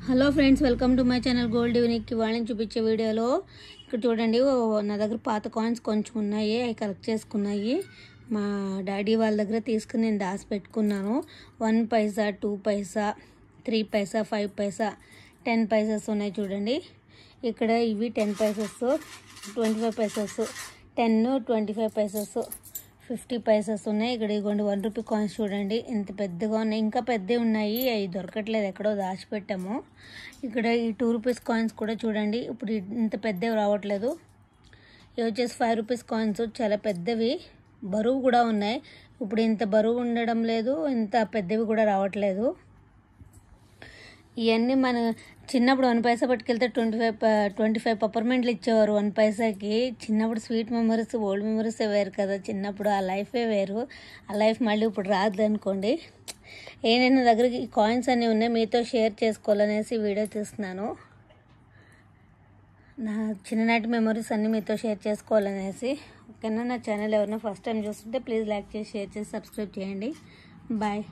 Hello friends, welcome to my channel gold unique. వాళ్ళని చూపించే వీడియోలో ఇక్కడ చూడండి, నా దగ్గర పాత కాయిన్స్ కొంచెం ఉన్నాయి, అవి కలెక్ట్ చేసుకున్నాయి. మా డాడీ వాళ్ళ దగ్గర తీసుకుని నేను దాచి పెట్టుకున్నాను. 1 పైసా, 2 పైసా, 3 పైసా, 5 పైసా, 10 పైసాస్ ఉన్నాయి చూడండి. ఇక్కడ ఇవి 10 పైసెస్, 25 పైసెస్, 10, 25 పైసెస్, 50 పైసెస్ ఉన్నాయి. ఇక్కడ ఇగోండి 1 రూపీ కాయిన్స్ చూడండి, ఇంత పెద్దగా ఉన్నాయి. ఇంకా పెద్దవి ఉన్నాయి, అవి దొరకట్లేదు, ఎక్కడో దాచిపెట్టాము. ఇక్కడ ఈ 2 రూపీస్ కాయిన్స్ కూడా చూడండి, ఇప్పుడు ఇంత పెద్దవి రావట్లేదు. ఇవి వచ్చేసి 5 రూపీస్ కాయిన్స్, చాలా పెద్దవి, బరువు కూడా ఉన్నాయి. ఇప్పుడు ఇంత బరువు ఉండడం లేదు, ఇంత పెద్దవి కూడా రావట్లేదు. ఇవన్నీ మన చిన్నప్పుడు 1 పైసా పట్టుకెళ్తే 25 పప్పర్మెంట్లు ఇచ్చేవారు 1 పైసాకి. చిన్నప్పుడు స్వీట్ మెమరీస్, ఓల్డ్ మెమరీస్ వేరు కదా. చిన్నప్పుడు ఆ లైఫే వేరు. ఆ లైఫ్ మళ్ళీ ఇప్పుడు రాదు అనుకోండి. నా దగ్గర ఈ కాయిన్స్ అన్నీ ఉన్నాయి, మీతో షేర్ చేసుకోవాలనేసి వీడియో తీస్తున్నాను. నా చిన్ననాటి మెమరీస్ అన్నీ మీతో షేర్ చేసుకోవాలనేసి. ఓకేనా? నా ఛానల్ ఎవరైనా ఫస్ట్ టైం చూస్తుంటే ప్లీజ్ లైక్ చేసి, షేర్ చేసి, సబ్స్క్రైబ్ చేయండి. బాయ్.